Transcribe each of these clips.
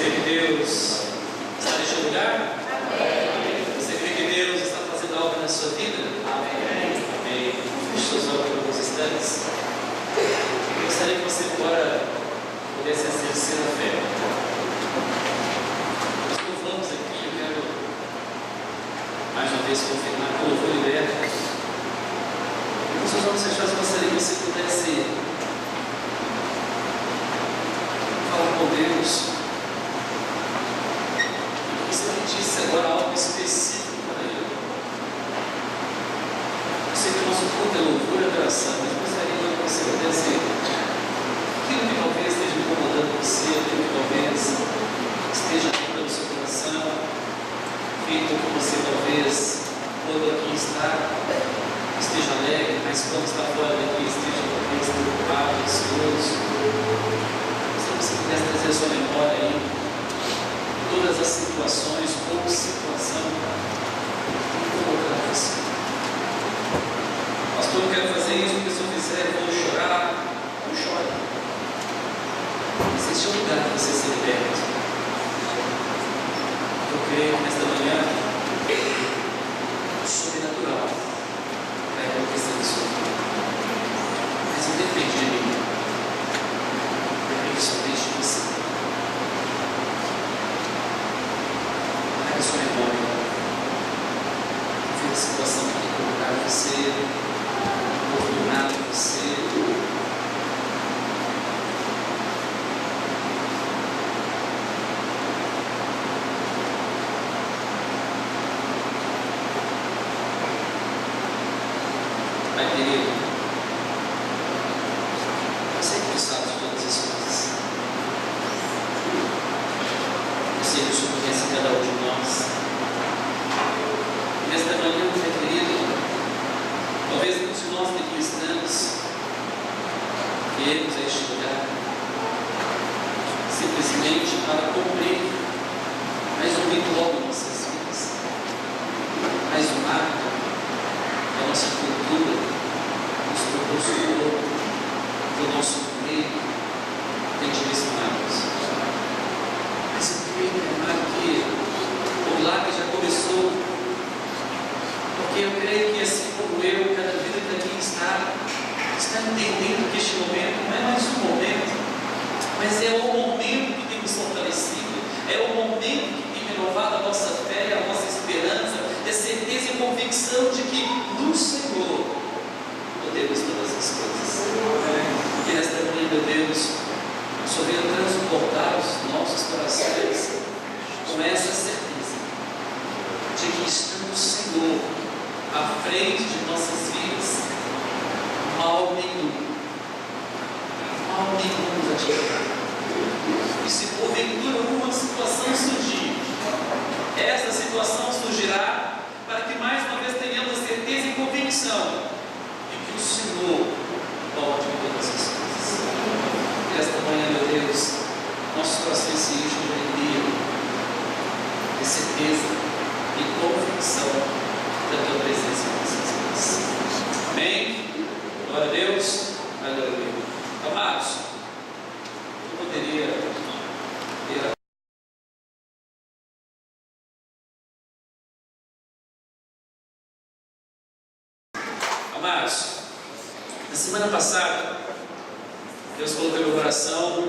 crê que Deus está neste lugar? Amém. Você crê que Deus está fazendo algo na sua vida? Amém. Amém. Feche seus olhos por alguns instantes. Eu gostaria que você agora pudesse exercer a fé. Nós louvamos aqui, eu quero mais uma vez confirmar que o louvor liberta. E com seus olhos fechados, eu gostaria que você pudesse falar com Deus. Você pedisse agora algo específico para Ele. Eu sei que o nosso culto é louvor e adoração, mas gostaria que você pudesse, aquilo que talvez esteja incomodando você, aquilo que talvez esteja dentro do seu coração, feito com você talvez, quando aqui está, esteja alegre, mas quando está fora daqui, esteja talvez preocupado, ansioso. Se você pudesse trazer a sua memória aí, todas as situações ou situação incomodadas. Pastor, eu quero fazer isso, porque se eu fizer eu vou chorar. Não chore. Existe um lugar para você ser liberto. Eu creio que nesta manhã o sobrenatural vai acontecer na sua vida. Mas não depende de mim. Depende somente de você. Sua memória, ver a situação que tem colocado você, oportunado você. Pai querido, você que sabe de todas as coisas. Eu sei que o Senhor conhece cada um de nós. E nesta manhã, meu querido, talvez muitos de nós que aqui estamos, viemos a este lugar simplesmente para cumprir mais um ritual de nossas vidas, mais um ato da nossa cultura, nos proporcionou, do nosso meio, tem direcionados. Mas eu creio, amado, que o milagre já começou, porque eu creio que assim como eu, cada vida que aqui está entendendo que este momento não é mais um momento, mas é o momento que tem nos fortalecido, é o momento que tem renovado a nossa fé, a nossa esperança, a certeza e convicção de que no Senhor podemos todas as coisas. Que nesta manhã, meu Deus, o Senhor venha transportar os nossos corações com essa certeza de que estando o Senhor à frente de nossas vidas, mal nenhum nos atingirá. E se porventura alguma situação surgir, essa situação surgirá para que mais uma vez tenhamos a certeza e convicção de que o Senhor pode todas as coisas. E esta manhã, meu Deus, nossos corações se enchem de alegria, de certeza e convicção da tua presença em nossas vidas. Amém? Glória a Deus. Aleluia. Amados, eu poderia ter Amados, na semana passada, Deus colocou no meu coração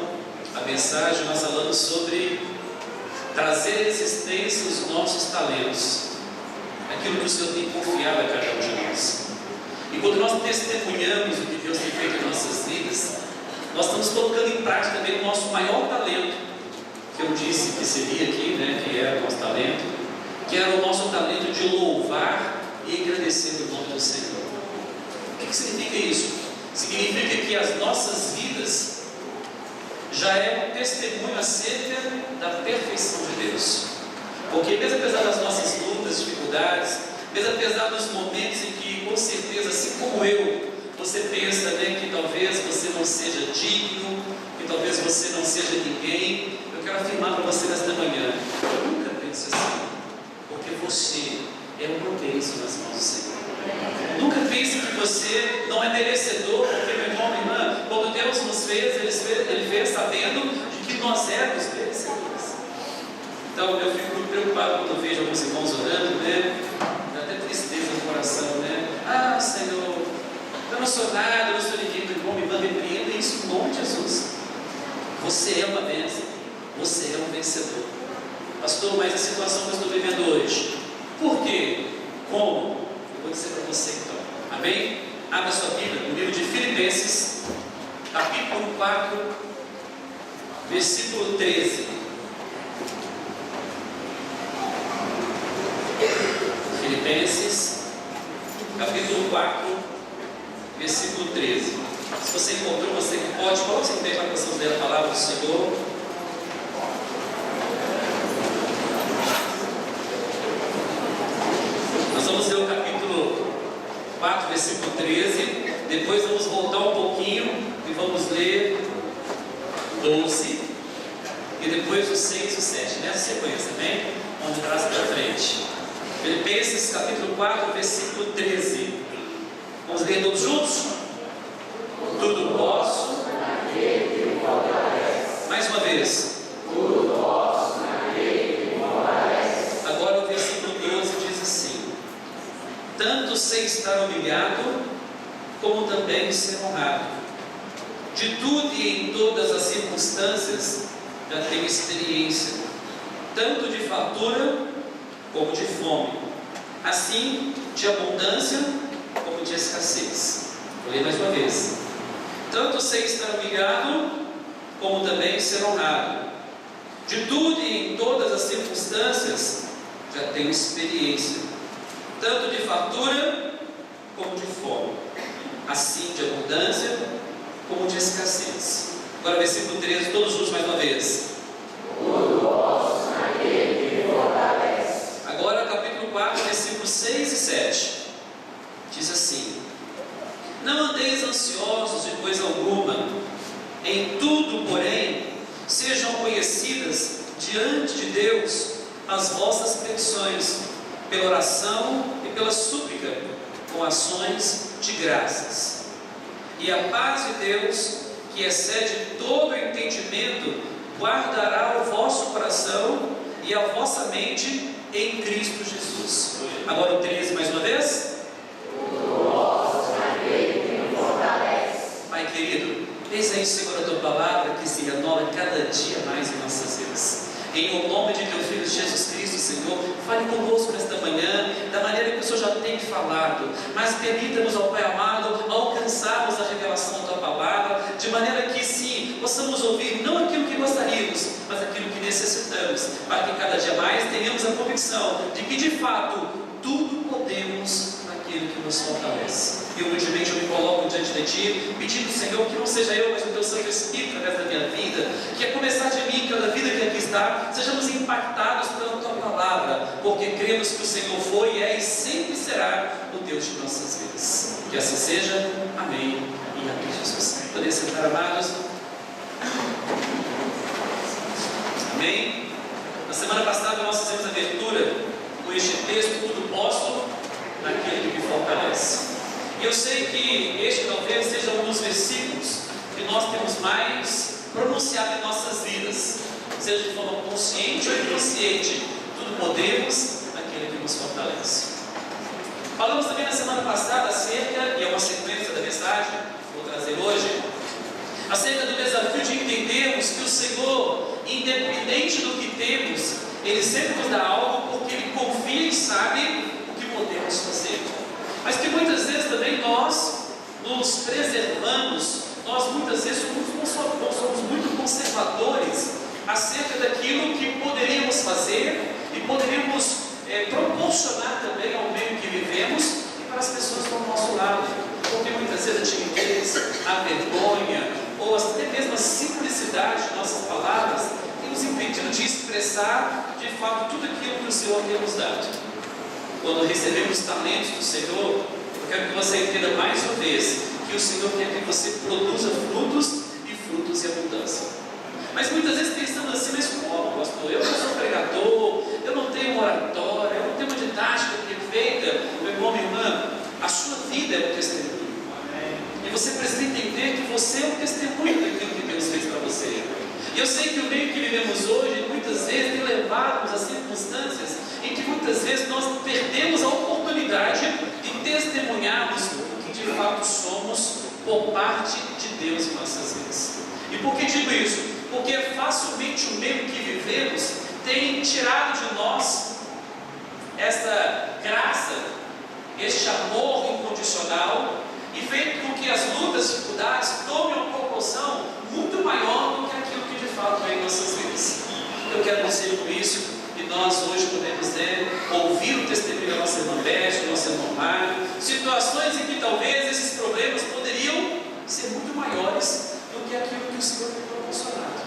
a mensagem, nós falamos sobre trazer à existência os nossos talentos, aquilo que o Senhor tem confiado a cada um de nós. E quando nós testemunhamos o que Deus tem feito em nossas vidas, nós estamos colocando em prática também o nosso maior talento, que eu disse que seria aqui, que era o nosso talento, que era o nosso talento de louvar e agradecer o nome do Senhor. O que significa isso? Significa que as nossas vidas já é um testemunho acerca da perfeição de Deus. Porque mesmo apesar das nossas lutas, dificuldades, mesmo apesar dos momentos em que, com certeza, assim como eu, você pensa que talvez você não seja digno, que talvez você não seja ninguém, eu quero afirmar para você nesta manhã, nunca pense assim, porque você é um proteíso nas mãos do Senhor. Nunca pense que você não é merecedor, porque, meu irmão, minha irmã, quando Deus nos fez, Ele fez sabendo de que nós éramos merecedores. Então eu fico muito preocupado quando eu vejo alguns irmãos orando, né? Dá até tristeza no coração, né? Ah, Senhor, eu não sou nada, eu não sou ninguém, meu irmão, me manda repreenda isso em nome de Jesus. Você é uma bênção, você é um vencedor. Pastor, mas a situação que eu estou vivendo hoje, por quê? Como? Eu vou dizer para você então. Amém? Abra sua Bíblia no livro de Filipenses, capítulo 4, versículo 13. Filipenses, capítulo 4, versículo 13. Se você encontrou, você pode, coloque em pé para que possamos ler a palavra do Senhor. Nós vamos ler o capítulo 4, versículo 13. Depois vamos voltar um pouquinho e vamos ler 12. E depois o 6 e o 7. Nessa sequência, amém? Vamos de trás para frente. Filipenses capítulo 4, versículo 13. Vamos ler todos juntos? Tudo posso naquele que me fortalece. Mais uma vez. Tudo posso naquele que me fortalece. Agora o versículo 12 diz assim: tanto sei estar humilhado, como também ser honrado. De tudo e em todas as circunstâncias já tenho experiência, tanto de fartura como de fome, assim de abundância como de escassez. Vou ler mais uma vez. Tanto sei estar humilhado, como também ser honrado. De tudo e em todas as circunstâncias já tenho experiência, tanto de fartura como de fome, assim de abundância como de escassez. Agora versículo 13, todos juntos mais uma vez. Tudo posso naquele que me fortalece. Agora capítulo 4, versículos 6 e 7. Diz assim: não andeis ansiosos de coisa alguma, em tudo, porém, sejam conhecidas diante de Deus as vossas petições, pela oração e pela súplica, com ações de graças. E a paz de Deus, que excede todo o entendimento, guardará o vosso coração e a vossa mente em Cristo Jesus. Agora o 13 mais uma vez. Pai querido, eis aí, Senhor, a tua palavra que se renova cada dia mais em nossas vidas. Em o nome de teu Filho Jesus Cristo, Senhor, fale conosco nesta manhã, da maneira que o Senhor já tem falado, mas permita-nos, ó Pai amado, alcançarmos a revelação da tua palavra, de maneira que sim, possamos ouvir não aquilo que gostaríamos, mas aquilo que necessitamos, para que cada dia mais tenhamos a convicção de que de fato tudo podemos naquele que nos fortalece. E humildemente eu me coloco diante de Ti, pedindo, Senhor, que não seja eu, mas o Teu Santo Espírito através da minha vida, que a começar de mim, cada vida que aqui está, sejamos impactados pela Tua palavra, porque cremos que o Senhor foi, é e sempre será o Deus de nossas vidas. Que assim seja. Amém e amém, Jesus. Podem sentar, amados. Amém. Na semana passada nós fizemos a abertura com este texto: tudo posso naquele que me fortalece. E eu sei que este talvez seja um dos versículos que nós temos mais pronunciado em nossas vidas, seja de forma consciente ou inconsciente. Tudo podemos naquele que nos fortalece. Falamos também na semana passada acerca, e é uma sequência da mensagem que vou trazer hoje, acerca do desafio de entendermos que o Senhor, independente do que temos, Ele sempre nos dá algo porque Ele confia e sabe o que podemos fazer. Mas que muitas vezes também nós nos preservamos, nós muitas vezes somos muito conservadores acerca daquilo que poderíamos fazer e poderíamos proporcionar também ao meio que vivemos e para as pessoas do nosso lado. Porque muitas vezes a timidez, a vergonha ou até mesmo a simplicidade de nossas palavras tem nos impedido de expressar de fato tudo aquilo que o Senhor tem nos dado. Quando recebemos talentos do Senhor, eu quero que você entenda mais uma vez que o Senhor quer que você produza frutos e frutos em abundância. Mas muitas vezes pensando assim: mas como, pastor? Eu não sou pregador, eu não tenho oratória, eu não tenho uma didática perfeita. Meu irmão, minha irmã, a sua vida é um testemunho. E você precisa entender que você é um testemunho daquilo que Deus fez para você. E eu sei que o meio que vivemos hoje, muitas vezes tem levado-nos a circunstâncias em que muitas vezes nós perdemos a oportunidade de testemunharmos o que de fato somos por parte de Deus em nossas vidas. E por que digo isso? Porque facilmente o meio que vivemos tem tirado de nós esta graça, este amor incondicional, e feito com que as lutas, dificuldades tomem uma proporção muito maior do que aquilo que de fato é em nossas vidas. Eu quero dizer com isso que nós hoje podemos ouvir o testemunho da nossa irmã Beth, do nosso irmão Mário, situações em que talvez esses problemas poderiam ser muito maiores do que aquilo que o Senhor tem proporcionado.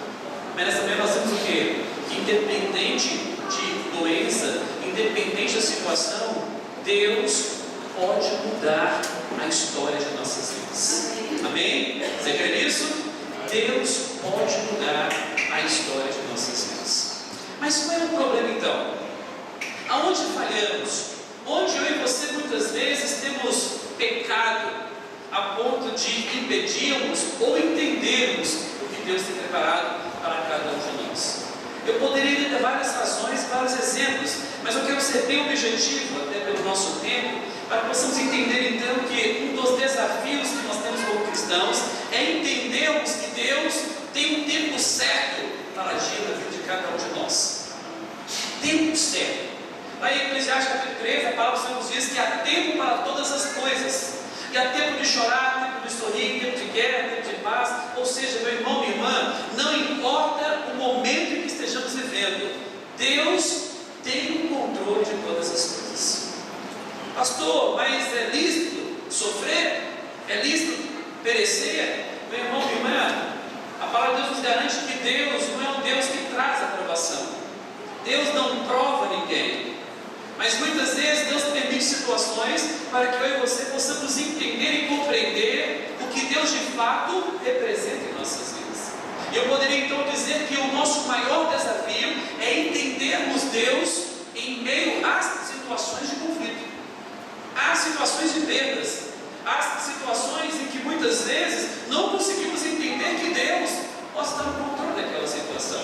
Mas nessa manhã nós temos o quê? Que independente de doença, independente da situação, Deus pode mudar a história de nossas vidas. Amém? Você crê nisso? Deus pode mudar a história de nossas vidas. Mas qual é o problema então? Aonde falhamos? Onde eu e você muitas vezes temos pecado a ponto de impedirmos ou entendermos o que Deus tem preparado para cada um de nós? Eu poderia dar várias razões, vários exemplos, mas eu quero ser bem objetivo, até pelo nosso tempo, para que possamos entender então que um dos desafios que nós temos como cristãos é entendermos que Deus tem um tempo certo para agir na vida de cada um de nós. Tempo certo. Lá em Eclesiastes capítulo 3, a palavra do Senhor nos diz que há tempo para todas as coisas. E há tempo de chorar, tempo de sorrir, tempo de guerra, tempo de paz. Ou seja, meu irmão, minha irmã, não importa o momento em que estejamos vivendo, Deus tem o controle de todas as coisas. Pastor, mas é lícito sofrer? É lícito perecer? Meu irmão, minha irmã, a palavra de Deus nos garante que Deus não é um Deus que traz aprovação. Deus não prova ninguém. Mas muitas vezes Deus permite situações para que eu e você possamos entender e compreender o que Deus de fato representa em nossas vidas. E eu poderia então dizer que o nosso maior desafio é entendermos Deus em meio às situações de conflito, às situações de perdas, às situações em que muitas vezes não conseguimos entender que Deus possa estar no controle daquela situação.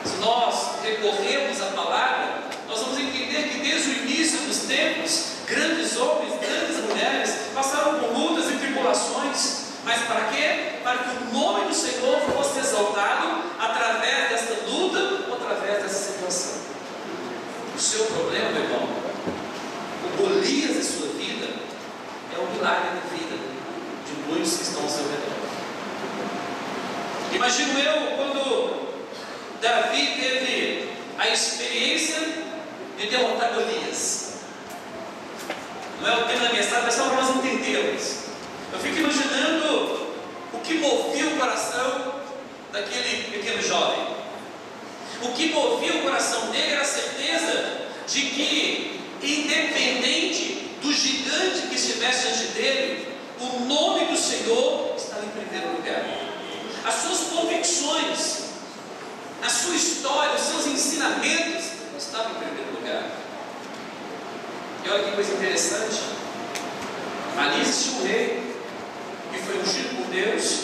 Se nós recorrermos à palavra, nós vamos entender que desde o início dos tempos, grandes homens, grandes mulheres passaram por lutas e tribulações. Mas para quê? Para que o nome do Senhor fosse exaltado através desta luta ou através dessa situação. O seu problema, meu irmão, o Golias de sua vida, é o milagre da vida de muitos que estão ao seu redor. Imagino eu quando Davi teve a experiência de derrotar Golias. Não é o tema da mensagem, mas só para nós entendermos. Eu fico imaginando o que movia o coração daquele pequeno jovem. O que movia o coração dele era a certeza de que, independente do gigante que estivesse diante dele, o nome do Senhor estava em primeiro lugar. As suas convicções, a sua história, os seus ensinamentos estavam em primeiro lugar. E olha que coisa interessante. Ali existe um rei que foi ungido por Deus,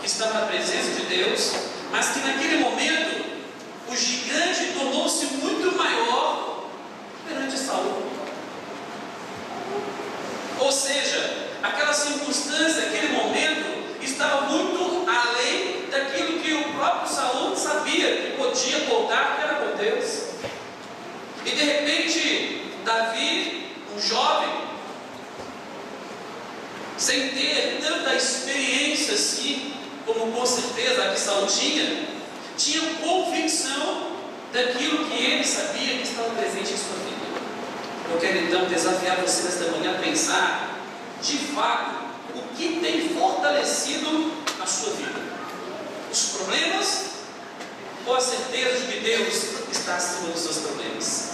que estava na presença de Deus, mas que naquele momento o gigante tornou-se muito maior perante Saul. Ou seja, aquela circunstância, aquele momento estava muito além daquilo que o próprio Saul sabia que podia contar, que era com Deus. E de repente Davi, um jovem, sem ter tanta experiência assim, como com certeza a que Saul tinha convicção daquilo que ele sabia que estava presente em sua vida. Eu quero então desafiar você nesta manhã a pensar, de fato, o que tem fortalecido a sua vida: os problemas ou a certeza de que Deus está acima dos seus problemas?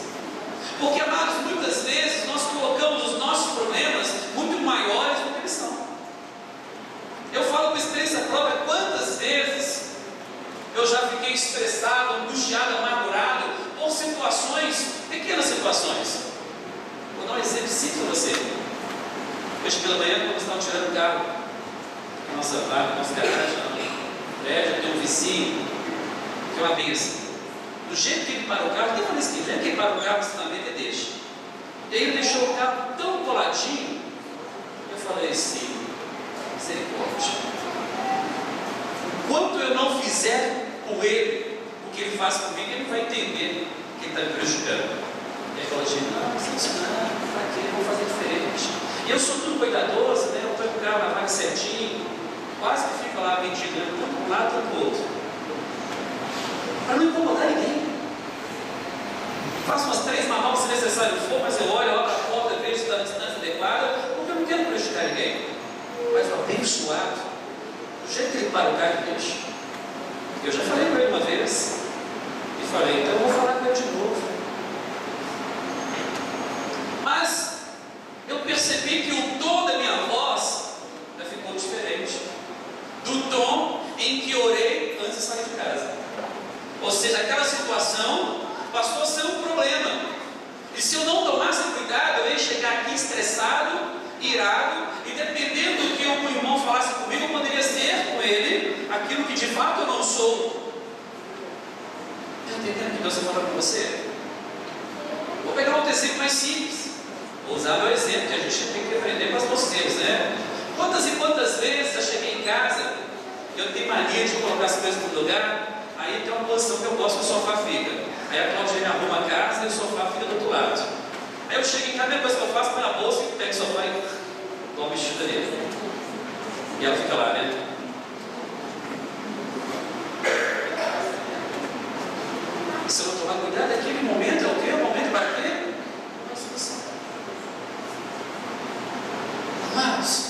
Porque, amados, muitas vezes nós colocamos os nossos problemas muito maiores do que eles são. Eu falo com experiência própria, quantas vezes eu já fiquei estressado, angustiado, amargurado por situações, pequenas situações. Vou dar um exemplo simples para você. Hoje pela manhã, quando estamos tirando o carro da nossa vaga, da nossa garagem, prédio, eu tenho um vizinho, que é uma benção. Do jeito que ele para o carro, eu falei assim, do jeito que ele para o carro, você também deixa. E aí ele deixou o carro tão coladinho, eu falei assim, misericórdia. Enquanto eu não fizer com ele o que ele faz comigo, ele vai entender que ele está me prejudicando. E ele falou assim, não, isso não, para quê? Eu vou fazer diferente. E eu sou tudo cuidadoso, né? Eu ponho o carro na vaga certinho, quase que fica lá ventilando, tanto para um lado, tanto para o outro. Para não incomodar ninguém. Faço umas 3 manobras se necessário for, mas eu olho, abro a porta, vejo se está na distância adequada, porque eu não quero prejudicar ninguém. Mas o abençoado, do jeito que ele para o carro, ele deixa. Eu já falei com ele uma vez, e falei, então eu vou falar com ele de novo. Mas eu percebi que o tom da minha voz já ficou diferente do tom em que orei antes de sair de casa. Ou seja, aquela situação passou a ser um problema. E se eu não tomasse cuidado, eu ia chegar aqui estressado, irado, e dependendo do que o irmão falasse comigo, eu poderia ser com ele aquilo que de fato eu não sou. Está entendendo o que Deus está falando com você? Vou pegar um outro exemplo mais simples. Vou usar meu exemplo, que a gente tem que aprender com as vocês, né? Quantas e quantas vezes eu cheguei em casa, eu tenho mania de colocar as coisas no lugar. Aí tem uma posição que eu gosto que o sofá fica. Aí a Cláudia me arruma a casa e o sofá fica do outro lado. Aí eu chego em casa, a primeira coisa que eu faço, põe na bolsa e pego o sofá e dou uma mexida nele. E ela fica lá, né? Se eu não tomar cuidado, aquele momento é o quê? É o momento para quê? Uma solução. Amados,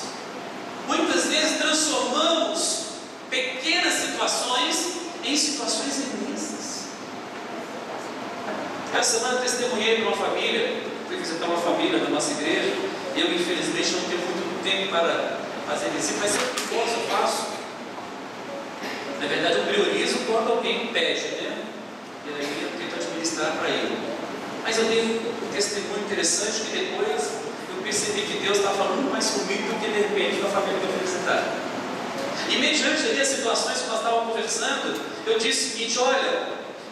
muitas vezes transformamos pequenas situações em situações imensas. Essa semana eu testemunhei para uma família, fui visitar uma família da nossa igreja, e eu infelizmente não tenho muito tempo para fazer visita, mas sempre que posso eu faço. Na verdade eu priorizo quando alguém pede, né? E aí eu tento administrar para ele. Mas eu tenho um testemunho interessante que depois eu percebi que Deus está falando mais comigo do que de repente com a família que eu fui visitar. E mediante ali as situações que nós estávamos conversando, eu disse o seguinte, olha,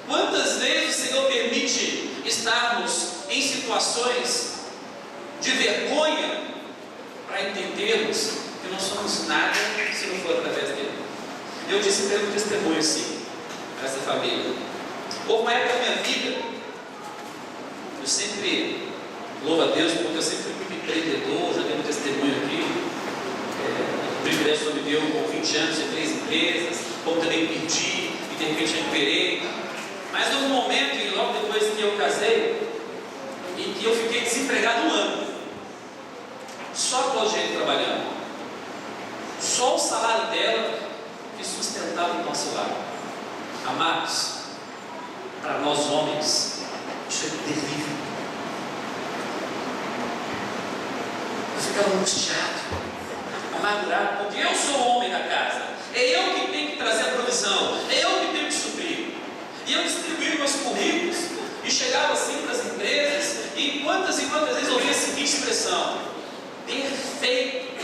quantas vezes o Senhor permite estarmos em situações de vergonha para entendermos que não somos nada se não for através dele. Eu disse pelo testemunho assim, para essa família. Houve uma época da minha vida, eu sempre louvo a Deus porque eu sempre fui muito empreendedor, já dei um testemunho aqui. O privilégio que me deu com 20 anos de 3 empresas, como também perdi e de repente recuperei. Mas houve um momento, e logo depois que eu casei, em que eu fiquei desempregado 1 ano. Só a Claudiane trabalhando. Só o salário dela que sustentava o nosso lar. Amados, para nós homens, isso é terrível. Eu ficava angustiado, amargurado, porque eu sou o homem da casa, é eu que tenho que trazer a provisão, é eu que tenho que suprir. E eu distribuí meus currículos e chegava assim para as empresas, e quantas vezes eu ouvia a seguinte expressão: perfeito,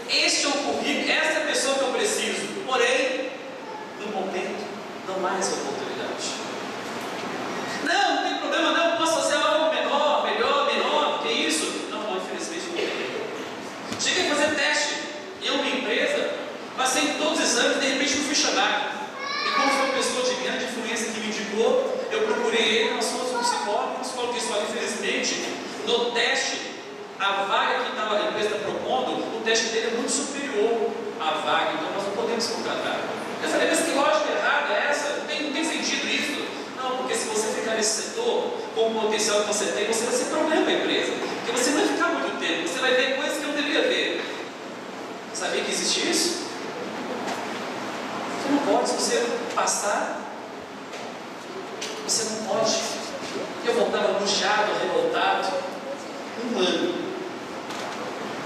este é o currículo, essa é a pessoa que eu preciso, porém, no momento, não há essa oportunidade. Não tem problema, não, posso fazer algo menor, melhor, menor, que isso? Não, infelizmente não tem. Cheguei a fazer teste em uma empresa, passei em todos os exames e de repente não fui chamado. E como foi uma pessoa de grande influência que me indicou, eu procurei ele, nós fomos um psicólogo disse, olha, infelizmente, no teste, a vaga que estava a empresa propondo, o teste dele é muito superior à vaga, então nós não podemos contratar. Eu falei, mas que lógica errada é essa? Não tem sentido isso? Não, porque se você ficar nesse setor, com o potencial que você tem, você vai ser problema para a empresa. Porque você vai ficar muito tempo, você vai ver coisas que não deveria ver. Sabia que existe isso? Você não pode, se você passar, você não pode. Eu voltava angustiado, revoltado, 1 ano.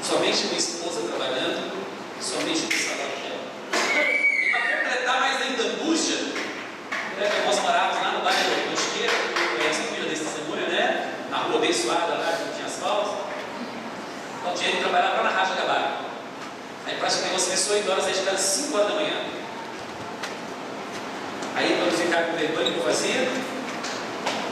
Somente minha esposa trabalhando, somente no salário dela. E para completar mais ainda a angústia, nós morávamos lá no bairro da Mantiqueira, que conhece a filha desse testemunho, né? Na rua abençoada lá, que não tinha asfalto. Então o Diego trabalhava lá na Rádio Gabar. Aí praticamente nós começamos 8 horas, aí chegava às 5 horas da manhã. Aí, quando ficar com vergonha, o que eu fazia?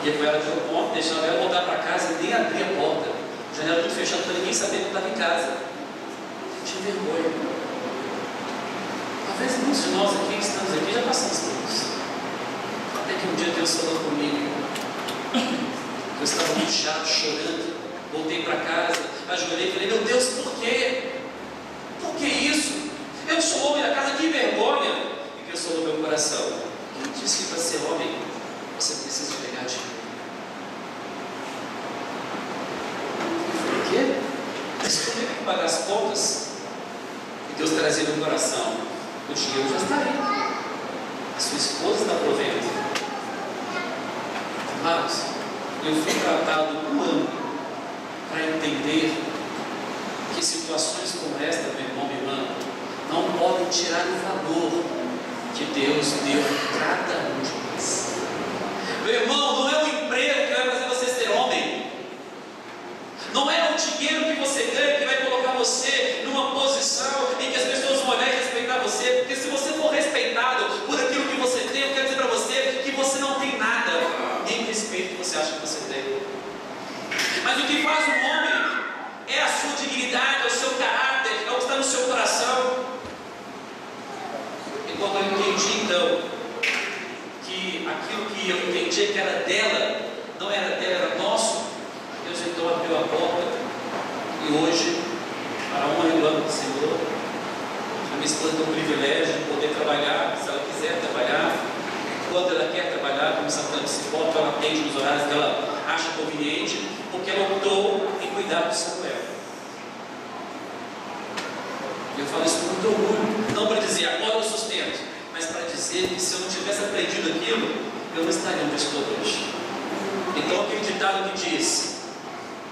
Ia com ela de um ponto, deixava ela voltar para casa e nem abria a porta. A janela tudo fechada para ninguém saber que eu estava em casa. Eu tinha vergonha. Talvez muitos de nós aqui que estamos aqui já passamos por isso. Até que um dia Deus falou comigo. Eu estava muito chato, chorando. Voltei para casa, ajoelhei e falei: meu Deus, por quê? Por que isso? Eu sou homem da casa, que vergonha! E Deus falou no meu coração: quem disse que para ser homem você precisa pegar de mim? Por quê? Mas como é que pagar as contas? E Deus trazia no coração: o dinheiro já está aí, a sua esposa está provendo. Mas eu fui tratado um ano para entender que situações como esta, meu irmão, minha irmã, não podem tirar o valor que Deus deu a cada um de nós. Meu irmão, não é o emprego que vai fazer você ser homem, não é o dinheiro que você ganha que vai colocar você numa posição em que as pessoas vão olhar e respeitar você, porque se você for respeitado por aquilo que você tem, eu quero dizer para você que você não tem nada, nem respeito que você acha que você tem. Mas o que faz um homem é a sua dignidade, é o seu caráter, é o que está no seu coração. E quando eu entendi então que aquilo que eu entendia que era dela, não era dela, era nosso, Deus então abriu a porta. E hoje, para uma honra e glória do Senhor, a minha esposa tem o privilégio de poder trabalhar, se ela quiser trabalhar, quando ela quer trabalhar, como Santana se bota, ela atende nos horários que ela acha conveniente, porque ela optou em cuidar do Samuel. Eu falo isso com muito orgulho, não para dizer agora eu sustento, mas para dizer que se eu não tivesse aprendido aquilo, eu não estaria onde estou hoje. Então aquele ditado que diz: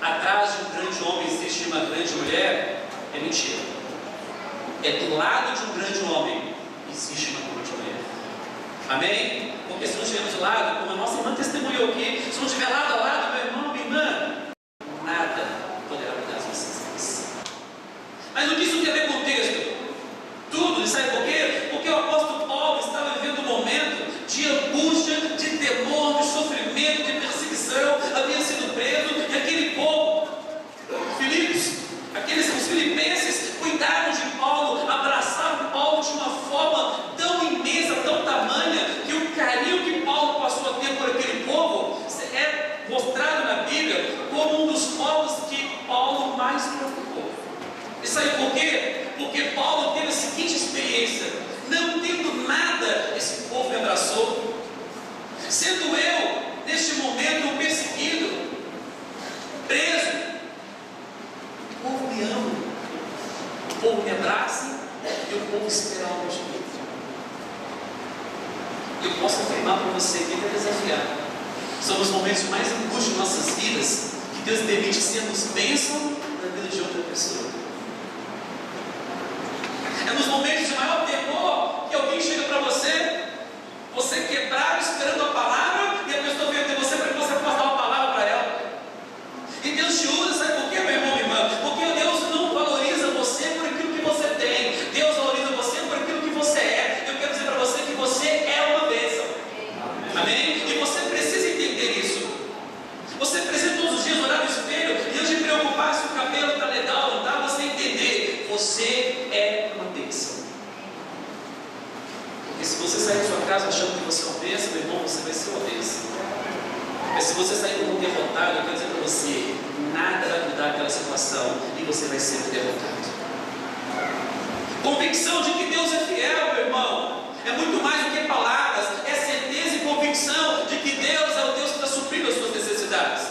atrás de um grande homem existe uma grande mulher, é mentira. É do lado de um grande homem existe uma grande mulher. Amém? Porque se não estivermos do lado, como a nossa irmã testemunhou aqui, se não estiver lado a lado, meu irmão, minha irmã, nada poderá mudar as nossas vidas. Mas o que isso tem a ver com o texto? Tudo, sabe por quê? Porque o apóstolo Paulo estava vivendo um momento de angústia, de temor, de sofrimento, de perseguição, havia sido preso, e aquele povo, os filipenses, cuidaram de Paulo, abraçaram Paulo de uma forma tão imensa, tão tamanha, que o carinho que Paulo passou a ter por aquele povo é mostrado na Bíblia como um dos povos que Paulo mais preocupou. E sabe por quê? Porque Paulo teve a seguinte experiência: não tendo nada, esse povo me abraçou. Sendo eu, neste momento, perseguido, preso, o povo me ama, o povo me abraça e o povo espera algo de mim. Eu posso afirmar para você que é desafiar. São os momentos mais angústios de nossas vidas que Deus permite sermos bênção na vida de outra pessoa. É nos momentos de maior temor que alguém chega para você, você quebrado, esperando a palavra, e a pessoa vem até você para que você possa dar uma palavra para ela. E Deus te usa, sabe por quê, meu irmão, minha irmã? Porque Deus não valoriza você por aquilo que você tem, Deus valoriza você por aquilo que você é. Eu quero dizer para você que você é uma bênção. Amém? E você precisa entender isso. Você precisa todos os dias olhar no espelho e antes de preocupar se o cabelo está legal ou não está, você entender: você é uma bênção. Porque se você sair da sua casa achando que você é uma bênção, meu irmão, você vai ser uma bênção. Mas se você sair como um derrotado, eu quero dizer para você: nada vai mudar aquela situação e você vai ser um derrotado. Convicção de que Deus é fiel, meu irmão, é muito mais do que palavras, é certeza e convicção de que Deus é o Deus que está suprindo as suas necessidades.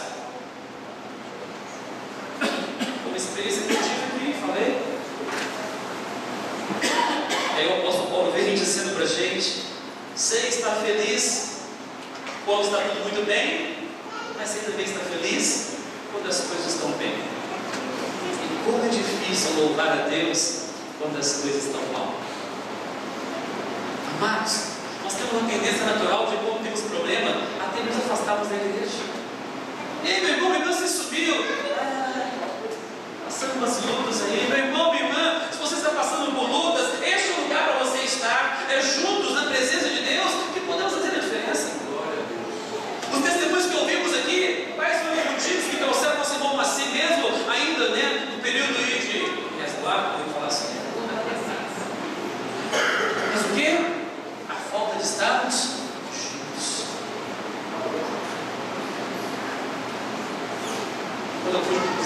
Uma experiência que eu tive aqui, falei. Aí o apóstolo Paulo vem dizendo para a gente: você está feliz quando está tudo muito bem, mas você também está feliz quando as coisas estão bem. E como é difícil louvar a Deus quando as coisas estão mal. Amados, nós temos uma tendência natural de, quando temos problema, até nos afastarmos da igreja. Ei, meu irmão, você subiu, passando umas lutas aí. Meu irmão, minha irmã, se você está passando por lutas, este é o lugar para você estar, juntos na presença de Deus, que podemos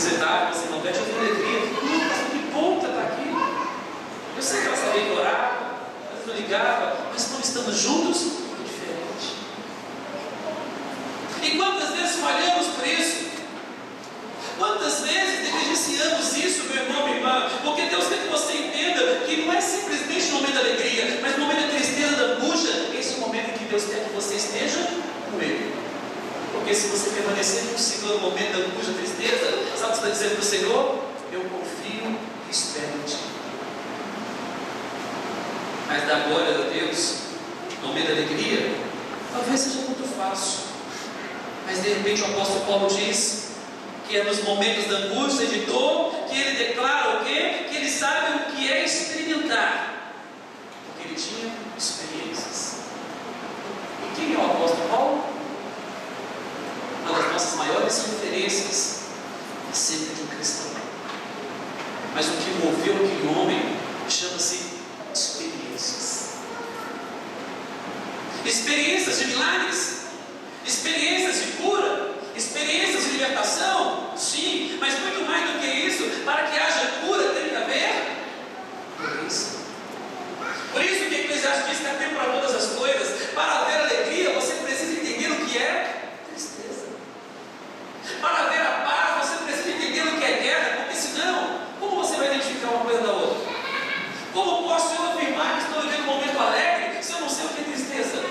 visitava, você não pede a alegria. Não, mas que bom que está aqui. Eu sei que ela sabia que orava, mas não ligava, mas quando estamos juntos, é diferente. E quantas vezes falhamos por isso? Quantas vezes negligenciamos isso, meu irmão, minha irmã? Porque Deus quer que você entenda que não é simplesmente no momento da alegria, mas no momento da tristeza, da angústia. Esse é o momento em que Deus quer que você esteja com Ele. Porque se você permanecer com o Senhor no momento da angústia, da tristeza, sabe o que você está dizendo para o Senhor? Eu confio e espero em Ti. Mas dar glória a Deus no momento da alegria, talvez seja muito fácil. Mas de repente o apóstolo Paulo diz que é nos momentos da angústia e de dor que ele declara o quê? Que ele sabe o que é experimentar, porque ele tinha experiências. E quem é o apóstolo Paulo? Uma das nossas maiores referências acerca de um cristão. Mas o que moveu aquele homem chama-se experiências. Experiências de milagres, experiências de cura, experiências de libertação, sim, mas muito mais do que isso, para que haja cura tem que haver doença. Por isso que Eclesiastes diz que há tempo para todas as coisas. Para haver alegria, você precisa entender o que é tristeza. Para haver a paz, você precisa entender o que é guerra, porque senão, como você vai identificar uma coisa da outra? Como posso eu afirmar que estou vivendo um momento alegre se eu não sei o que é tristeza?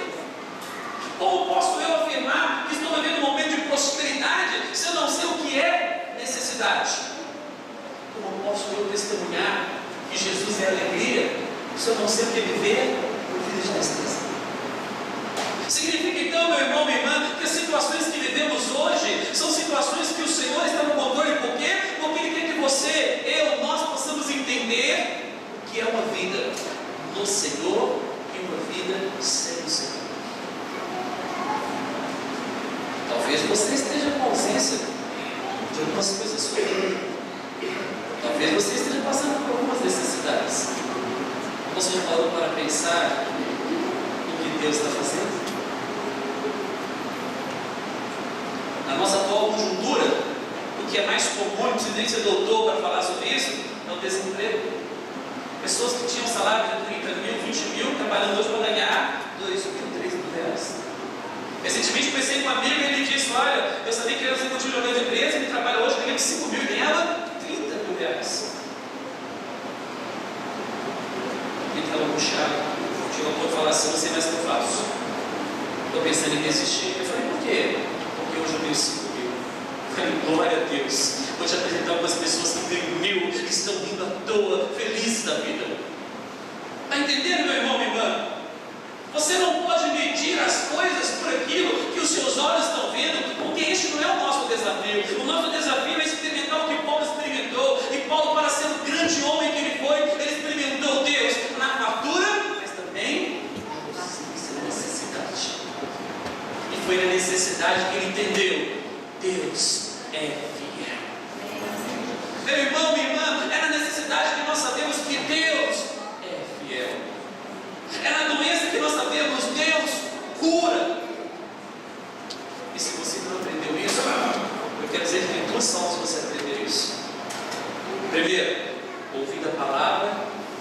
Como posso eu afirmar que estou vivendo um momento de prosperidade se eu não sei o que é necessidade? Como posso eu testemunhar que Jesus é alegria se eu não sei o que é viver por vida de tristeza? Significa então, meu irmão, minha irmã, que as situações que vivemos hoje são situações que o Senhor está no controle. Por quê? Porque Ele quer que você, eu, nós possamos entender o que é uma vida no Senhor e uma vida sem o Senhor. Talvez você esteja com ausência de algumas coisas sofrendo. Talvez você esteja passando por algumas necessidades. Você já parou para pensar no que Deus está fazendo? Na nossa atual conjuntura, o que é mais comum, não precisa nem ser doutor para falar sobre isso, é o desemprego. Pessoas que tinham salário de 30 mil, 20 mil, trabalhando hoje para ganhar 2 mil, 3 mil reais. Recentemente conversei com um amigo e ele disse: olha, eu sabia que ele era executivo de uma grande empresa, ele trabalha hoje ganhando 5 mil e ganhava 30 mil reais. Ele estava puxado. Chegou a ponto de falar assim: não sei mais o que eu faço. Estou pensando em desistir. Eu falei: por quê? Porque hoje eu ganho 5 mil. Eu falei: glória a Deus. Vou te apresentar algumas pessoas que ganham 1.000, que estão rindo à toa, felizes da vida. Está entendendo, meu irmão, minha irmã? Você não pode medir as coisas por aquilo que os seus olhos estão vendo, porque este não é o nosso desafio. O nosso desafio é experimentar o que Paulo experimentou. E Paulo, para ser o grande homem que ele foi, ele experimentou Deus na fartura, mas também na necessidade. E foi na necessidade que ele entendeu: Deus é fiel. Meu irmão, minha irmã, é na necessidade que nós sabemos que Deus é fiel. É na doença que nós sabemos, Deus cura. E se você não aprendeu isso, eu quero dizer que tem 2 formas de você aprender isso. Primeiro, ouvindo a palavra,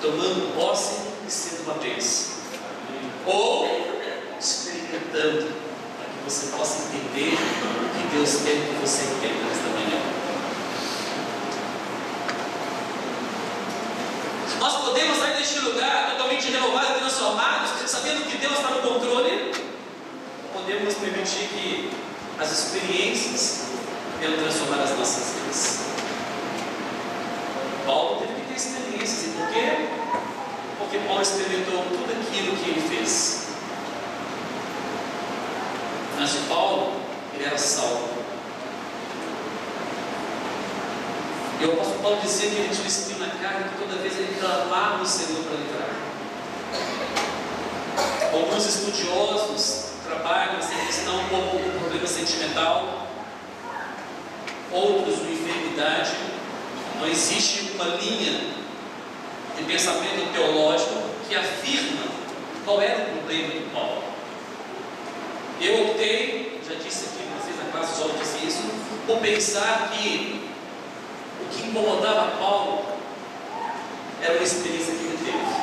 tomando posse e sendo uma bênção. Ou experimentando, para que você possa entender o que Deus quer que você entenda nesta manhã. Nós podemos sair deste lugar totalmente renovados e transformados, sabendo que Deus está no controle. Podemos nos permitir que as experiências venham transformar as nossas vidas. Paulo teve que ter experiências. E por quê? Porque Paulo experimentou tudo aquilo que ele fez. Antes de Paulo, ele era salvo. E o apóstolo Paulo dizia que ele tinha um espinho na carne, que toda vez ele clamava no Senhor para entrar. Alguns estudiosos trabalham essa questão como um problema sentimental, outros uma enfermidade. Não existe uma linha de pensamento teológico que afirma qual era o problema de Paulo. Eu optei, já disse aqui uma vez na classe, só disse isso, por pensar que O que incomodava Paulo era uma experiência que ele teve.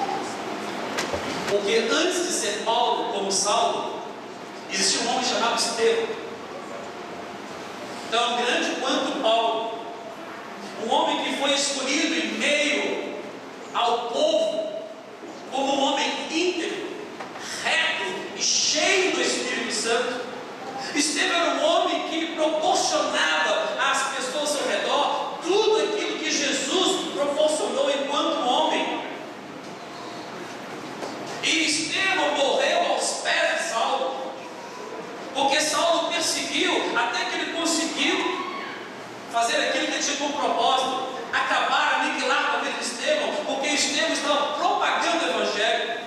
Porque antes de ser Paulo como Saulo, existia um homem chamado Estevão. Tão grande quanto Paulo, um homem que foi escolhido em meio ao povo como um homem íntegro, reto e cheio do Espírito Santo. Estevão era um homem que proporcionava às pessoas ao redor tudo aquilo que Jesus proporcionou enquanto homem. E Estevão morreu aos pés de Saulo, porque Saulo perseguiu até que ele conseguiu fazer aquilo que ele tinha como propósito: acabar, aniquilar com a vida de Estevão, porque Estevão estava propagando o Evangelho.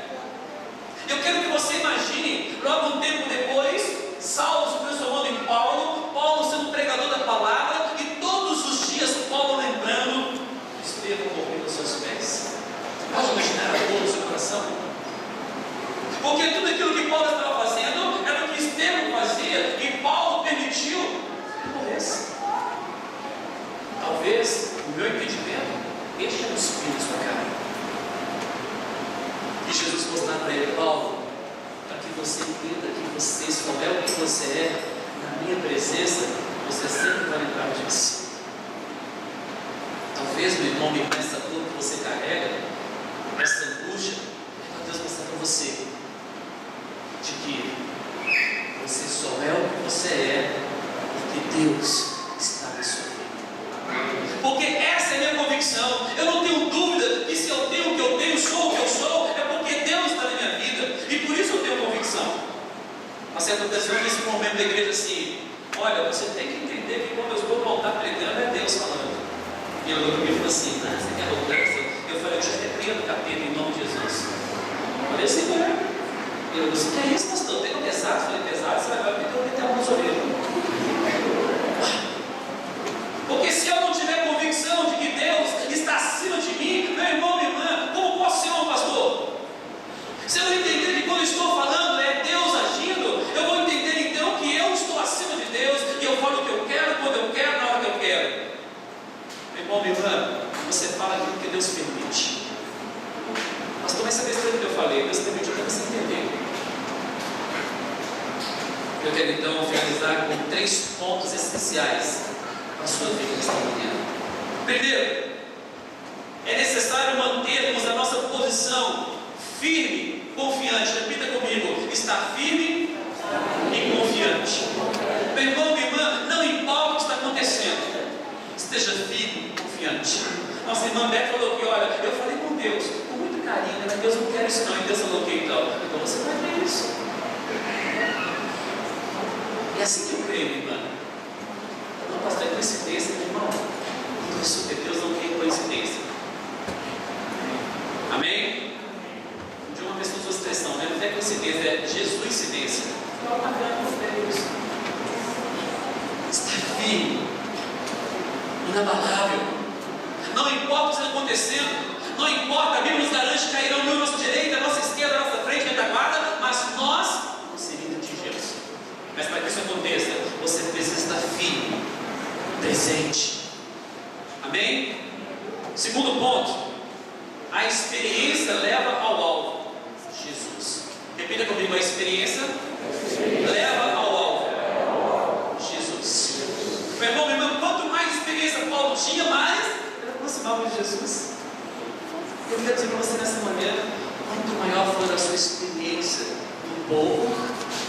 Eu quero que você imagine, logo um tempo depois, Saulo se transformando em Paulo, Paulo sendo pregador da palavra, e todos os dias Paulo lembrando Estevão morrendo aos seus pés. Pode imaginar a dor do seu coração? Porque tudo aquilo que Paulo estava fazendo era o que Estevão fazia, e Paulo permitiu que ele morresse. Talvez, no meu entendimento, este era o espinho da sua cara. E Jesus mostrava para ele: Paulo, para que você entenda que você souber o que você é, na minha presença, você sempre vai lembrar disso. Talvez, meu irmão, com essa dor que você carrega, essa angústia, é para Deus mostrar para você de que você só é o que você é porque Deus está na sua vida. Porque essa é a minha convicção. Eu não tenho dúvida que se eu tenho o que eu tenho, sou o que eu sou, é porque Deus está na minha vida, e por isso eu tenho convicção. Uma certa ocasião eu disse para um membro da igreja assim: olha, você tem que entender que quando eu estou voltar pregando é Deus falando. E ele olhou para mim e falou assim: você quer arrogância? Eu falei: eu te repreendo, capeta, em nome de Jesus. Eu falei assim: não. E eu disse: que é isso, pastor? Tem um pesado? Eu falei: pesado, você vai me meter a mão nas orelhas. Porque se eu não tiver convicção de que Deus está acima de mim, meu irmão, minha irmã, como posso ser um pastor? Se eu não entender que quando eu estou falando é Deus agindo, eu vou entender então que eu estou acima de Deus, e eu falo o que eu quero, quando eu quero, na hora que eu quero. Meu irmão, minha irmã, você fala aquilo que Deus permite. Pastor, mas essa besteira que eu falei, Deus permitiu para você entender. Eu quero então finalizar com 3 pontos essenciais para a sua vida nesta manhã. Primeiro, é necessário mantermos a nossa posição firme, confiante. Repita comigo: estar firme e confiante. Meu irmão, minha irmã, não importa o que está acontecendo, esteja firme e confiante. Nossa irmã Beto falou que, olha, eu falei com Deus com muito carinho, mas Deus não quer isso não. E Deus falou que então você vai ver isso. É assim que eu creio, minha irmã. Não, pastor, é coincidência, meu irmão. Deus não tem coincidência. Amém? Um dia uma pessoa usou a expressão, né? Não é coincidência, é Jesus-incidência. Não, bacana, Deus. Está firme, inabalável. Não importa o que está acontecendo. Não importa, a Bíblia nos garante que cairão à nossa direita, à nossa esquerda, à nossa frente, retaguarda, mas nós não seremos atingidos. Mas para que isso aconteça, você precisa estar firme, presente. Amém? Segundo ponto, a experiência leva ao alvo. Jesus. Repita comigo: a experiência leva ao alvo. Jesus. Meu irmão, minha irmã, quanto mais experiência Paulo tinha, mais ele aproximava de Jesus. Eu quero dizer para você nessa manhã: quanto maior for a sua experiência no povo,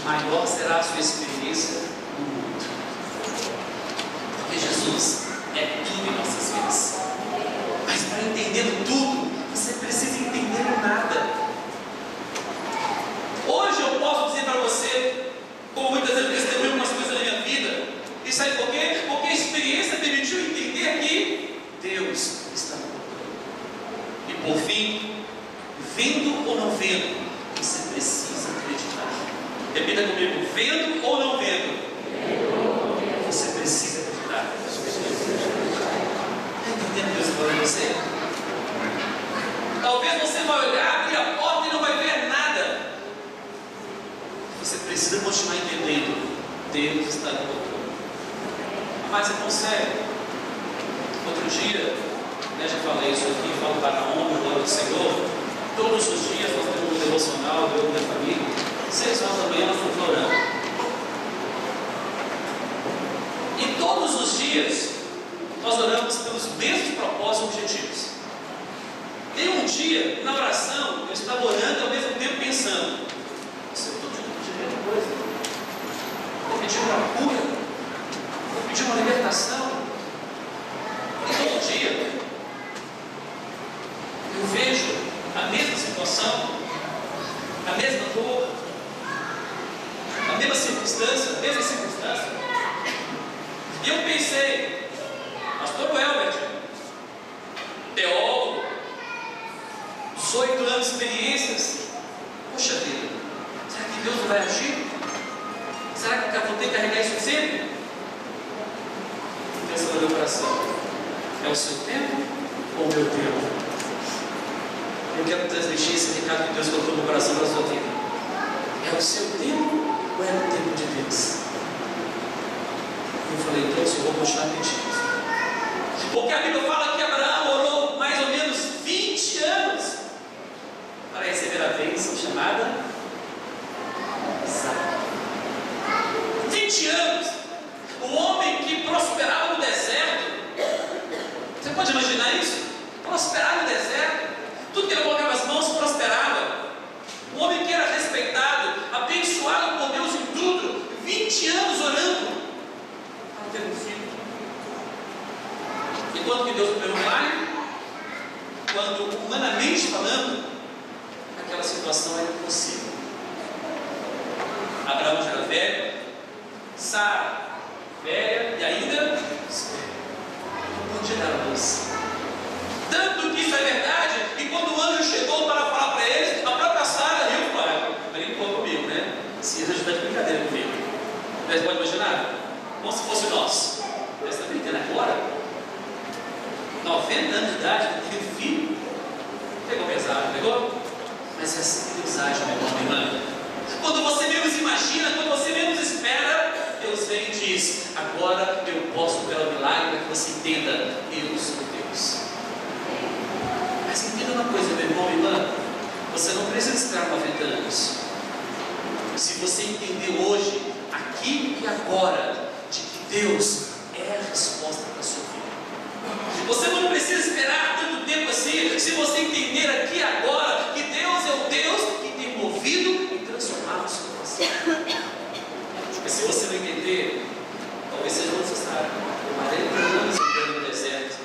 maior será a sua experiência no mundo. Porque Jesus é tudo em nossas vidas. Mas para entender tudo, você precisa entender o nada. Hoje eu posso dizer para você, como muitas vezes eu testemunho algumas coisas na minha vida, e sabe por quê? Porque a experiência permitiu entender que Deus está no controle. E por fim, vendo ou não vendo, você precisa acreditar. Repita comigo: vendo ou não vendo, você precisa acreditar. Está entendendo Deus falando com você? Talvez você vai olhar, abrir a porta e não vai ver nada. Você precisa continuar entendendo: Deus está no controle. Mas é tão sério. Outro dia, já falei isso aqui, falo para a honra e glória do Senhor. Todos os dias nós temos um devocional, eu e minha família. 6 horas da manhã nós estamos orando. E todos os dias nós oramos pelos mesmos propósitos e objetivos. Tem um dia, na oração, eu estava orando e ao mesmo tempo pensando: eu estou pedindo a mesma coisa. Estou pedindo uma cura. Estou pedindo uma libertação. E todo dia eu vejo a mesma situação, a mesma dor, a mesma circunstância. E eu pensei: pastor Welbert, teólogo, 18 anos de experiências, poxa vida, será que Deus não vai agir? Será que eu vou ter que carregar isso sempre? Pensa no meu coração: é o seu tempo ou o meu tempo? Eu quero transmitir esse recado que Deus colocou no meu coração para a sua vida. É o seu tempo ou é o tempo de Deus? Eu falei: Deus, eu vou continuar pedindo. Porque a Bíblia fala que Abraão orou mais ou menos 20 anos para receber a bênção chamada Isaac. 20 anos. O homem que prosperava no deserto. Você pode imaginar isso? Prosperar no deserto. Tudo que ele colocava as mãos prosperava. Um homem que era respeitado, abençoado por Deus em tudo. 20 anos orando para ter um filho. E quando que Deus operou um milagre? Quando, humanamente falando, aquela situação era impossível. Abraão já era velho, Sara velha e ainda não podia dar a luz. Tanto que isso é verdade, e quando o anjo chegou para falar para eles, a própria Sara riu, brincou comigo, né? Esse anjo está de brincadeira comigo. Mas pode imaginar? Como se fosse nós. Você está brincando agora? 90 anos de idade, teve filho. Pegou pesado, pegou? Mas é assim que Deus age, meu irmão, minha irmã. Quando você menos imagina, quando você menos espera, Deus vem e diz: agora eu posso operar o milagre para que você entenda, eu sou Deus. Mas entenda uma coisa, meu irmão, minha irmã, você não precisa esperar 90 anos. Se você entender hoje, aqui e agora, de que Deus é a resposta para a sua vida. Você não precisa esperar tanto tempo assim, se você entender aqui e agora que Deus é o Deus que tem movido e transformado o seu coração. Mas se você não entender, talvez seja necessário 40 anos andando no deserto,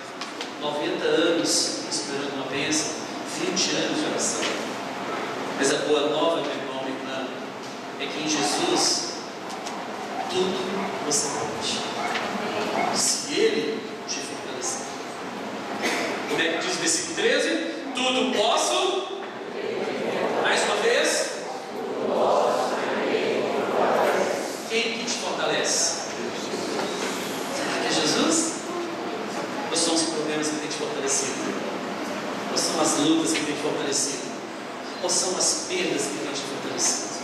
90 anos esperando uma bênção, 20 anos de oração. Mas a boa nova, meu irmão, minha irmã, é que em Jesus tudo você pode, se Ele te fortalecer. Como é que diz o versículo 13? Tudo posso. Mais uma vez. Quem que te fortalece? Será que é Jesus? Ou são os problemas que têm te fortalecido? Ou são as lutas que têm te fortalecido? Ou são as perdas que têm te fortalecido?